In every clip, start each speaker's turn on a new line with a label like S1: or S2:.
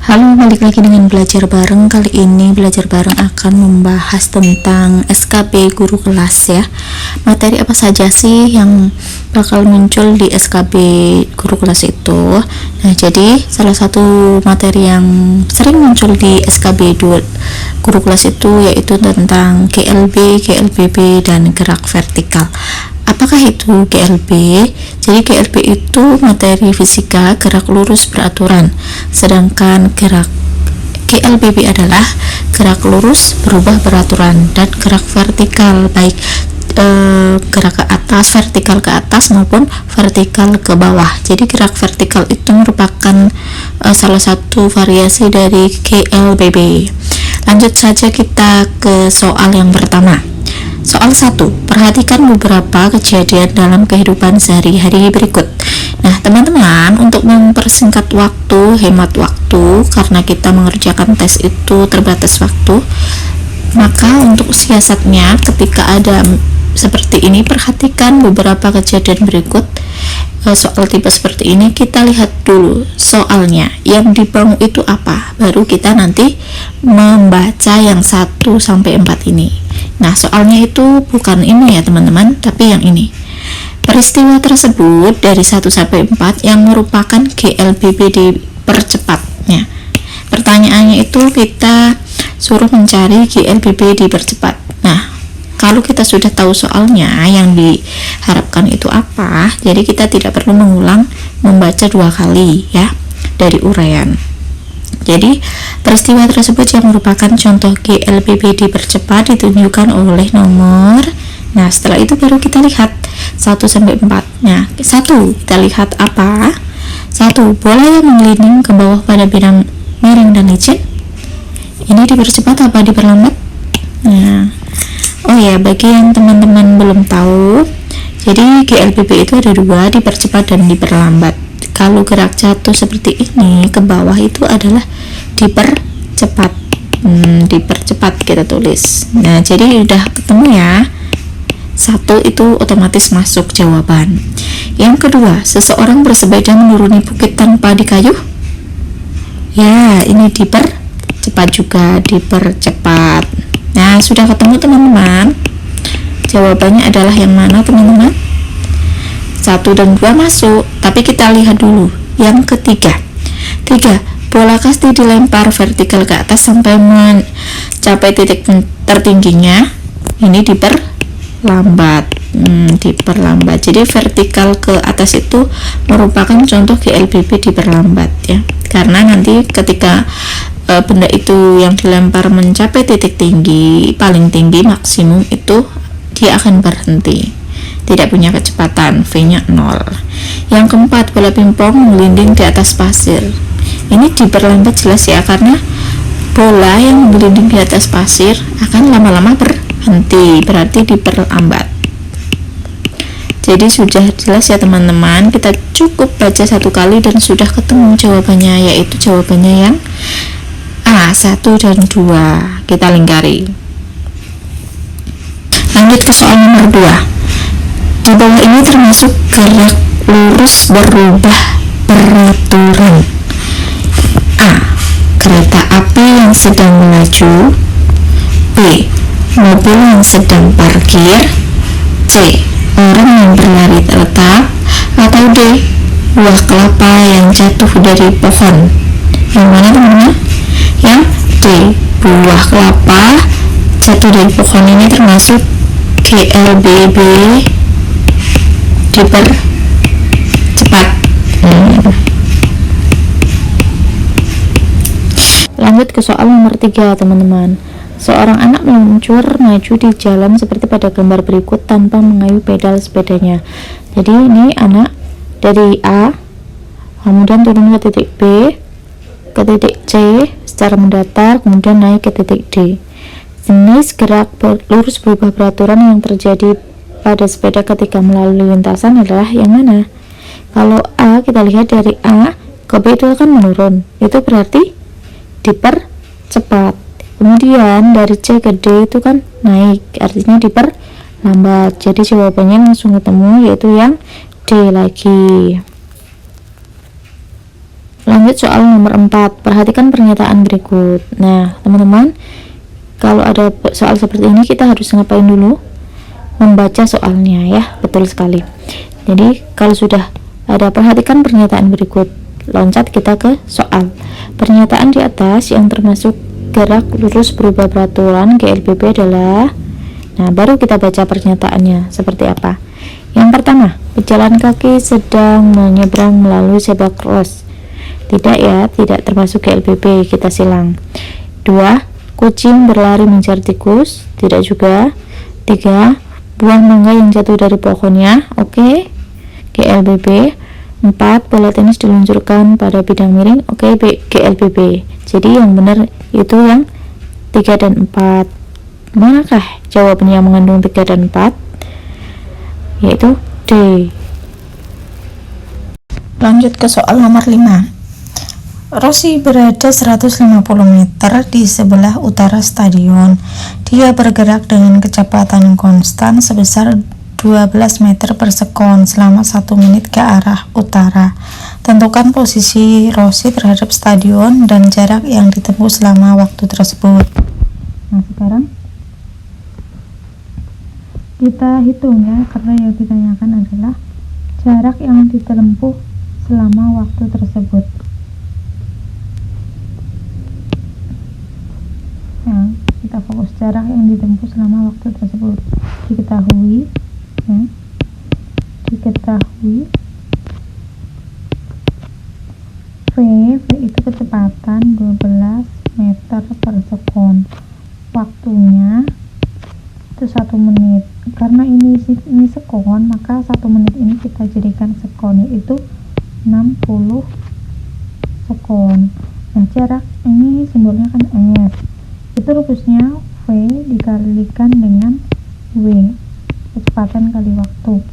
S1: Halo, balik lagi dengan belajar bareng. Kali ini belajar bareng akan membahas tentang SKB guru kelas ya. Materi apa saja sih yang bakal muncul di SKB guru kelas itu? Nah, jadi salah satu materi yang sering muncul di SKB guru kelas itu yaitu tentang GLB, GLBB, dan gerak vertikal. Apakah itu GLB? Jadi GLB itu materi fisika gerak lurus beraturan, sedangkan gerak GLBB adalah gerak lurus berubah beraturan, dan gerak vertikal baik gerak ke atas, vertikal ke atas maupun vertikal ke bawah. Jadi gerak vertikal itu merupakan salah satu variasi dari GLBB. Lanjut saja kita ke soal yang pertama. Soal 1, perhatikan beberapa kejadian dalam kehidupan sehari-hari berikut. Nah, teman-teman, untuk mempersingkat waktu, hemat waktu, karena kita mengerjakan tes itu terbatas waktu, maka untuk siasatnya ketika ada seperti ini, perhatikan beberapa kejadian berikut. Soal tipe seperti ini, kita lihat dulu soalnya, yang dibangun itu apa, baru kita nanti membaca yang 1-4 ini. Nah, soalnya itu bukan ini ya teman-teman, tapi yang ini. Peristiwa tersebut dari 1-4 yang merupakan GLBB dipercepatnya. Pertanyaannya itu kita suruh mencari GLBB dipercepat. Nah, kalau kita sudah tahu soalnya yang diharapkan itu apa, jadi kita tidak perlu mengulang membaca 2 kali ya dari uraian. Jadi peristiwa tersebut yang merupakan contoh GLBB dipercepat ditunjukkan oleh nomor. Nah, setelah itu baru kita lihat 1-4. Nah, 1 kita lihat apa? 1, bola yang menggelinding ke bawah pada bidang miring dan licin. Ini dipercepat apa diperlambat? Nah, oh ya, bagi yang teman-teman belum tahu, jadi GLBB itu ada 2, dipercepat dan diperlambat. Kalau gerak jatuh seperti ini ke bawah itu adalah dipercepat. Dipercepat kita tulis. Nah, jadi udah ketemu ya. 1 itu otomatis masuk jawaban. Yang kedua, seseorang bersepeda menuruni bukit tanpa dikayuh. Ya, ini dipercepat juga, dipercepat. Nah, sudah ketemu teman-teman. Jawabannya adalah yang mana teman-teman? 1 dan 2 masuk, tapi kita lihat dulu yang ketiga. 3, bola kasti dilempar vertikal ke atas sampai mencapai titik tertingginya. Ini diperlambat. Diperlambat. Jadi vertikal ke atas itu merupakan contoh GLBB diperlambat ya. Karena nanti ketika benda itu yang dilempar mencapai titik tinggi, paling tinggi maksimum itu dia akan berhenti. Tidak punya kecepatan, V-nya 0. Yang keempat, bola pingpong menggelinding di atas pasir. Ini diperlambat jelas ya, karena bola yang menggelinding di atas pasir akan lama-lama berhenti, berarti diperlambat. Jadi sudah jelas ya teman-teman, kita cukup baca 1 kali dan sudah ketemu jawabannya, yaitu jawabannya yang A, 1 dan 2. Kita lingkari. Lanjut ke soal nomor 2. Di bawah ini termasuk gerak lurus berubah beraturan. A, kereta api yang sedang melaju. B, mobil yang sedang parkir. C, orang yang berlari tetap. Atau D, buah kelapa yang jatuh dari pohon. Yang mana teman-teman? Yang D, buah kelapa jatuh dari pohon. Ini termasuk GLBB dipercepat. Lanjut ke soal nomor 3 teman-teman. Seorang anak meluncur maju di jalan seperti pada gambar berikut tanpa mengayuh pedal sepedanya. Jadi ini anak dari A, kemudian turun ke titik B, ke titik C secara mendatar, kemudian naik ke titik D. Jenis gerak lurus berubah beraturan yang terjadi pada sepeda ketika melalui lintasan adalah yang mana? Kalau A, kita lihat dari A ke B itu akan menurun, itu berarti dipercepat. Kemudian dari C ke D itu kan naik, artinya diperlambat. Jadi jawabannya langsung ketemu, yaitu yang D lagi. Lanjut soal nomor 4. Perhatikan pernyataan berikut. Nah, teman-teman, kalau ada soal seperti ini kita harus ngapain dulu? Membaca soalnya ya, betul sekali. Jadi, kalau sudah ada perhatikan pernyataan berikut, loncat kita ke soal. Pernyataan di atas yang termasuk gerak lurus berubah peraturan GLBB adalah, nah baru kita baca pernyataannya seperti apa. Yang pertama, pejalan kaki sedang menyeberang melalui zebra cross. Tidak ya, tidak termasuk GLBB, kita silang. 2. Kucing berlari mengejar tikus. Tidak juga. 3. Buah mangga yang jatuh dari pohonnya. Oke, GLBB. 4. Bola tenis diluncurkan pada bidang miring. Oke, GLBB. Jadi yang benar itu yang 3 dan 4. Manakah jawabannya yang mengandung 3 dan 4? Yaitu D. Lanjut ke soal nomor 5. Rossi berada 150 meter di sebelah utara stadion. Dia bergerak dengan kecepatan konstan sebesar 12 meter per sekon selama 1 menit ke arah utara. Tentukan posisi Rossi terhadap stadion dan jarak yang ditempuh selama waktu tersebut. Nah, sekarang kita hitung ya, karena yang ditanyakan adalah jarak yang ditempuh selama waktu tersebut. Nah, kita fokus jarak yang ditempuh selama waktu tersebut. Diketahui V itu kecepatan 12 meter per sekon. Waktunya itu 1 menit. Karena ini sekon, maka 1 menit ini kita jadikan sekon, yaitu 60 sekon. Nah, jarak ini simbolnya kan S. Itu rumusnya V dikalikan dengan W, kecepatan kali waktu.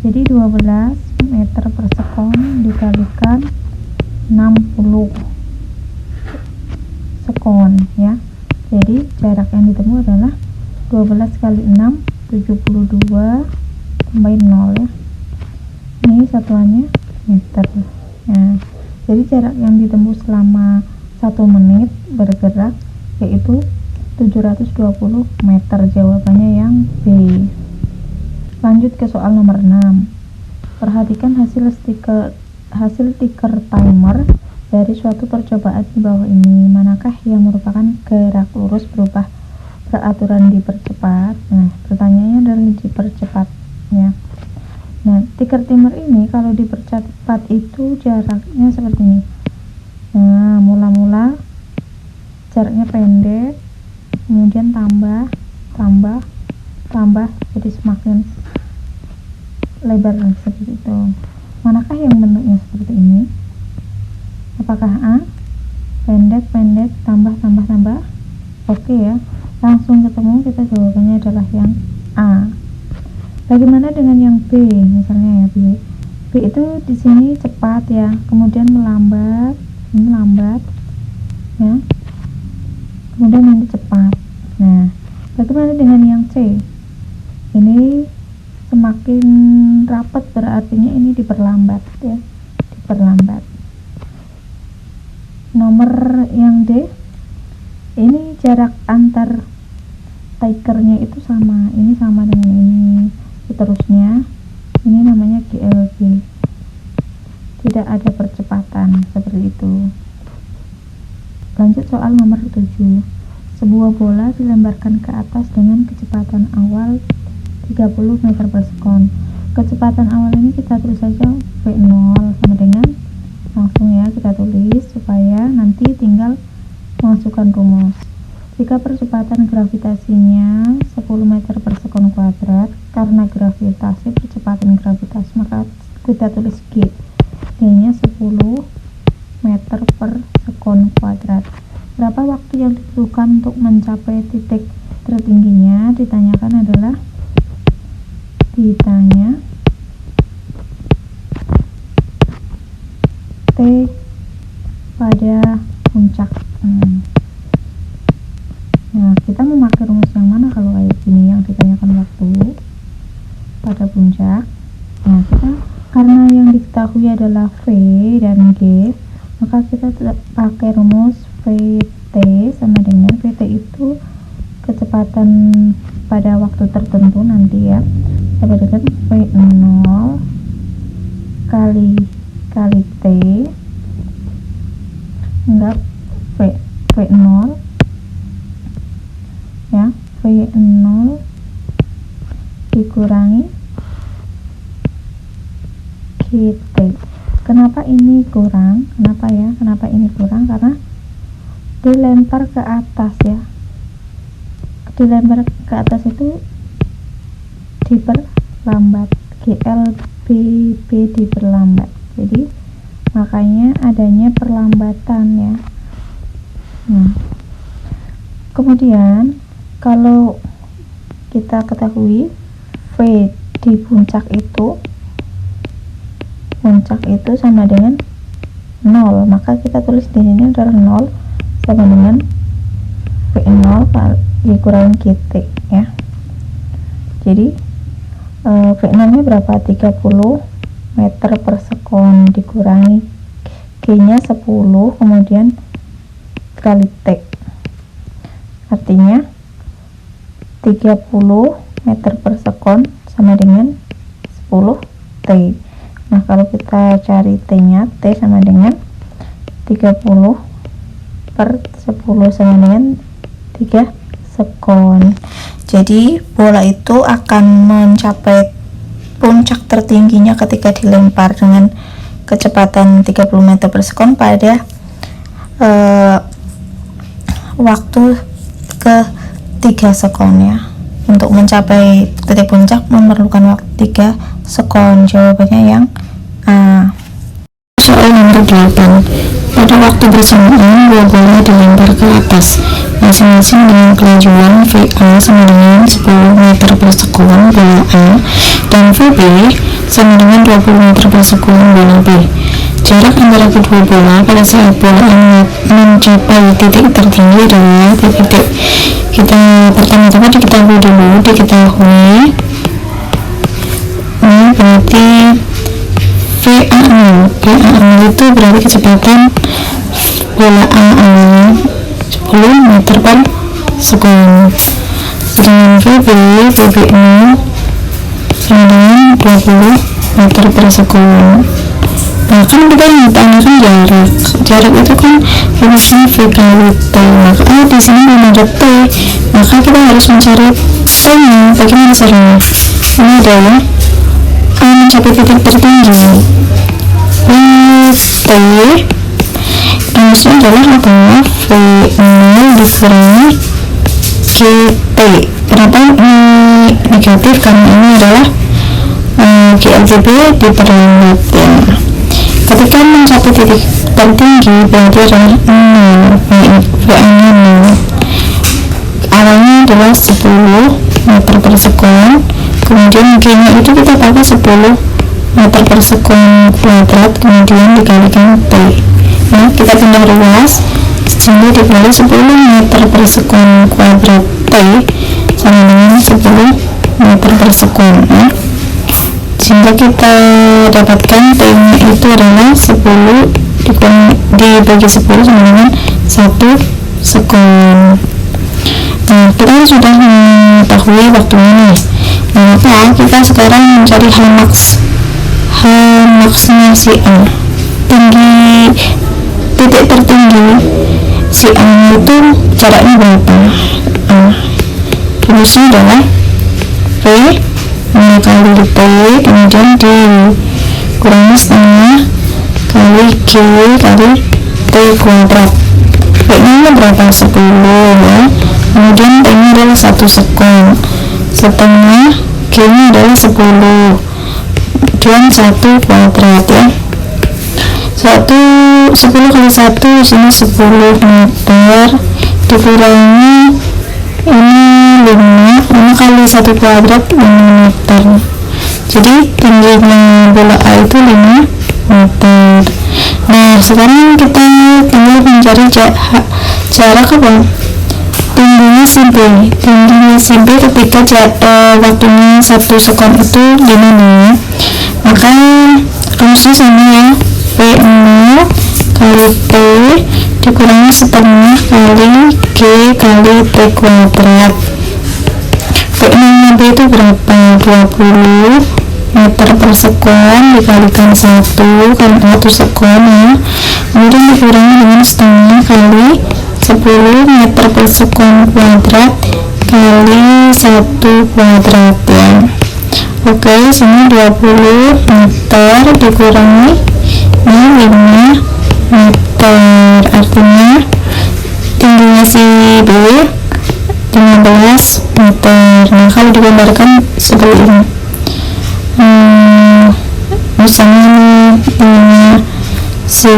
S1: Jadi 12 meter per sekon dikalikan 60 sekon ya. Jadi jarak yang ditempuh adalah 12 kali 6, 72, tambahin 0 ya. Ini satuannya meter. Nah, jadi jarak yang ditempuh selama 1 menit bergerak yaitu 720 meter. Jawabannya yang B. Lanjut ke soal nomor 6. Perhatikan hasil tiker timer dari suatu percobaan di bawah ini. Manakah yang merupakan gerak lurus berubah peraturan dipercepat? Nah, pertanyaannya adalah dipercepat ya. Nah, tiker timer ini kalau dipercepat itu jaraknya seperti ini. Nah, mula-mula jaraknya pendek, kemudian tambah, jadi semakin lebar seperti itu. Manakah yang bentuknya seperti ini? Apakah A? Pendek, tambah. Oke ya, langsung ketemu, kita jawabannya adalah yang A. Bagaimana dengan yang B? Misalnya ya B itu di sini cepat ya, kemudian melambat, ini lambat ya, kemudian nanti cepat. Nah, bagaimana dengan yang C? Ini semakin rapat, berartinya ini diperlambat ya, diperlambat. Nomor yang D, ini jarak antar tikernya itu sama, ini sama dengan ini, seterusnya. Ini namanya GLB, tidak ada percepatan seperti itu. Lanjut soal nomor 7. Sebuah bola dilemparkan ke atas dengan kecepatan awal 30 meter per sekon. Kecepatan awal ini kita tulis saja V0 sama dengan, langsung ya kita tulis supaya nanti tinggal masukkan rumus. Jika percepatan gravitasinya 10 meter per sekon kuadrat, karena gravitasi percepatan gravitasi, maka kita tulis G. G-nya 10 meter per sekon kuadrat. Berapa waktu yang dibutuhkan untuk mencapai titik tertingginya? Ditanya T pada puncak. Nah, kita memakai rumus yang mana kalau kayak gini, yang ditanyakan waktu pada puncak? Nah, kita karena yang diketahui adalah V dan G, maka kita pakai rumus VT sama dengan VT itu kecepatan pada waktu tertentu nanti ya, sama dengan V0 kali T, enggak V0 ya, V0 dikurangi GT. Kenapa ini kurang? Kenapa ini kurang? Karena dilempar ke atas ya. Dilempar ke atas itu diperlambat, GLBB diperlambat. Jadi makanya adanya perlambatan ya. Nah, kemudian kalau kita ketahui V di puncak itu sama dengan 0, maka kita tulis di sini adalah 0 sama dengan V0 dikurangi GT ya. Jadi V0 nya berapa? 30 meter per sekon dikurangi G nya 10, kemudian kali T, artinya 30 meter per sekon sama dengan 10 T. Nah, kalau kita cari T nya, T sama dengan 30 per 10 sama dengan 3 sekon. Jadi bola itu akan mencapai puncak tertingginya ketika dilempar dengan kecepatan 30 meter per sekon pada waktu ke 3 sekon ya. Untuk mencapai titik puncak memerlukan waktu 3 sekon. Jawabannya yang A. Soal nomor 8. Pada waktu bersamaan dua bola dilempar ke atas masing-masing dengan kelajuan VA sama dengan 10 meter per sekon bola A dan VB sama dengan 20 meter per sekon bola B. Jarak antara kedua bola pada saat bola A mencapai titik tertinggi adalah titik. Kita pertama-tama diketahui ini berarti VA itu berarti kecepatan bola A 10 meter per sekon, sedangkan VB ini sama dengan 20 meter per sekon. Nah, kan kita tanyakan jarak itu kan harusnya V kali T, maka di sini belum ada T, maka kita harus mencari T nya. Bagaimana caranya? Ini adalah A mencapai titik tertinggi, T rumusnya adalah V0 dikurangi GT. Kenapa ini negatif? Karena ini adalah GLBB diperlambat ya. Ketika mencapai titik tertinggi berarti adalah 0, VA-nya 0. Awalnya adalah 10 meter per sekon, kemudian G-nya itu kita pakai 10 meter per sekon kuadrat, kemudian dikalikan T. Nah, kita pindah ruas sehingga dikali 10 meter per sekon kuadrat T sama dengan 10 meter per sekon ya. Sehingga kita dapatkan T nya itu adalah 10 dibagi 10 sama dengan 1 sekon. Nah, kita sudah mengetahui waktunya nih. Nah, maka kita sekarang mencari H max-nya si A. Titik tertinggi si A itu jaraknya berapa? Rumusnya adalah V kali T kemudian dikurangi setengah kali G kali T kuadrat. V nya berapa? 10 ya. Kemudian T nya adalah 1 sekon, setengah G nya adalah 10 dan 1 kuadrat ya. 10 kali 1 sini 10 meter dikurangi ini 5 kali 1 kuadrat 5 meter. Jadi tingginya bola A itu 5 meter. Nah, sekarang kita tinggal mencari jarak apa? Tingginya si B ketika waktunya 1 sekon itu gimana? Maka rumusnya sama ya, V0 kali T dikurangi setengah kali G kali T kuadrat. V0 B itu berapa? 20 meter per sekon dikalikan 1 kali 1 sekon ya, kemudian dikurangi dengan setengah kali 10 meter per sekon kuadrat kali 1 kuadrat ya. Oke, sini 20 meter dikurangi 5 meter, artinya tingginya si B 15 meter. Nah, kalau digambarkan seperti ini, misalnya si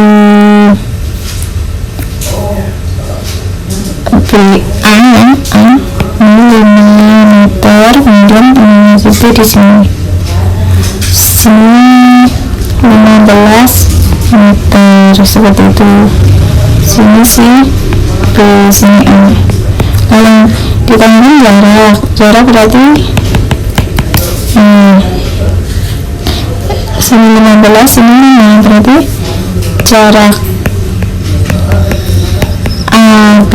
S1: B A ya, ini 5 meter, kemudian si B di sini 15 meter seperti itu. Sini si B, sini A. Kalau ditambah jarak berarti sini 15, sini 5, berarti jarak AB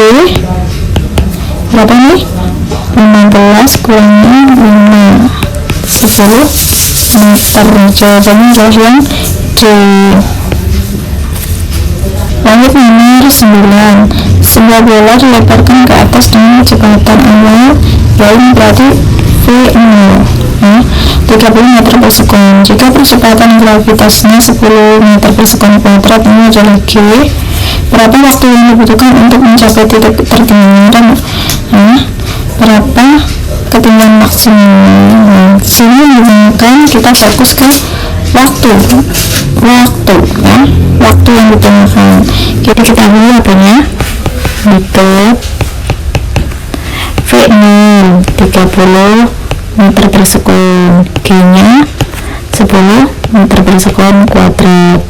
S1: berapa nih? 15 kurangi 5, 10 meter. Jawabannya adalah yang D. Lanjut nomor 9. Sebuah bola dilemparkan ke atas dengan kecepatan awal yaitu berarti V0 ya, 30 meter per sekon. Jika percepatan gravitasnya 10 meter per sekon kuadrat, ini adalah G. Berapa waktu yang dibutuhkan untuk mencapai titik tertinggi dan berapa ketinggian maksimum? Sini menggunakan kita fokus ke waktu ya, waktu yang digunakan. Jadi kita dulu apanya? Butuh V0 30 meter per sekon, G nya 10 meter per sekon kuadrat.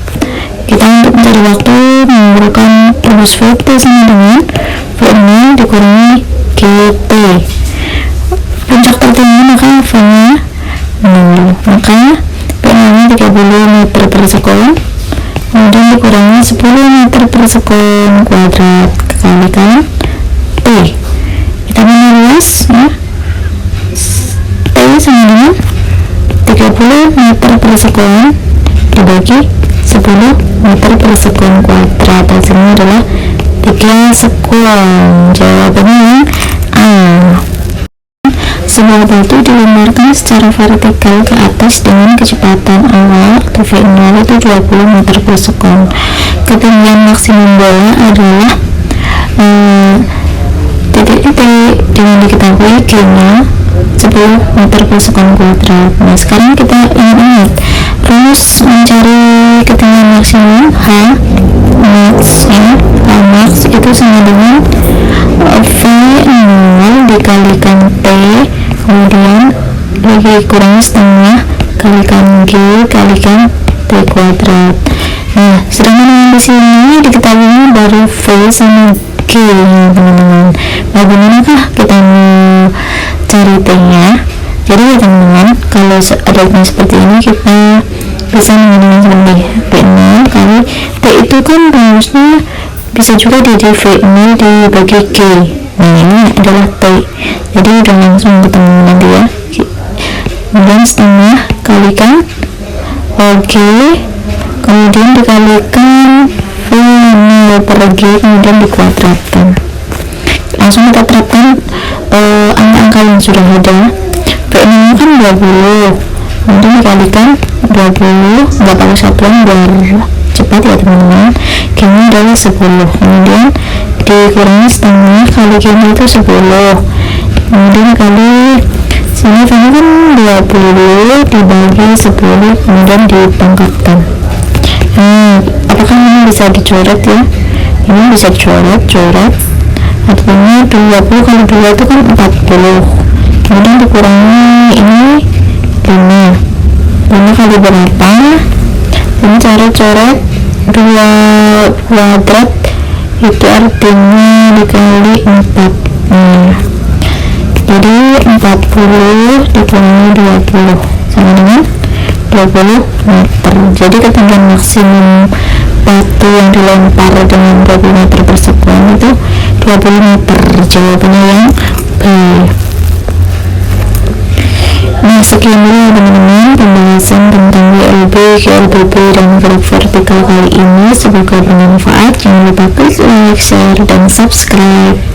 S1: Kita untuk mencari waktu menggunakan rumus VT sama dengan V0 dikurangi GT. Puncak tertinggi maka V nya 0, maka V0 nya 30 meter per sekon kemudian dikurangi 10 meter per sekon kuadrat kalikan T. Kita menulis ya, T sama dengan 30 meter per sekon dibagi 10 meter per sekon kuadrat, hasilnya adalah 3 sekon. Jawabannya yang A. Sebuah batu dilemparkan secara vertikal ke atas dengan kecepatan awal atau V0 itu 20 meter per sekon. Ketinggian maksimum bola adalah titik-titik dengan diketahui G nya 10 meter per sekon kuadrat. Nah, sekarang kita ingat rumus mencari ketinggian maksimum H max ya, H max itu sama dengan V0 dikalikan T kemudian lagi kurangi setengah kalikan G kalikan T kuadrat. Nah, sedangkan di sini diketahui dari V sama G ya teman-teman. Bagaimanakah kita mau cari T nya? Jadi ya teman-teman, kalau adanya seperti ini kita bisa menggunakan V0 kali T itu kan rumusnya bisa juga jadi V0 dibagi G. Nah, ini adalah T, jadi udah langsung ketemu nanti ya. Kemudian setengah kalikan G kemudian dikalikan V0 per G kemudian dikuadratkan. Langsung kita terapkan angka-angka yang sudah ada. V0 kan 20 kemudian dikalikan 20 nggak pakai satuan biar cepat ya teman-teman. G nya adalah 10 kemudian dikurangi setengah kali G nya itu 10 kemudian kali sini V nya kan 20 dibagi 10 kemudian dipangkatkan. Apakah ini bisa dicoret ya? Ini bisa dicoret artinya 20 kali 2 itu kan 40 kemudian dikurangi ini 5 kali berapa? Ini cara coret 2 kuadrat itu artinya dikali 4. Jadi 40 dikurangi 20 sama dengan 20 meter. Jadi ketinggian maksimum batu yang dilempar dengan 20 meter per sekon itu 20 meter. Jawabannya yang B. Nah, sekian dulu teman-teman pembahasan tentang WLB, GLBB, dan graf vertikal kali ini. Semoga bermanfaat. Jangan lupa klik like, share, dan subscribe.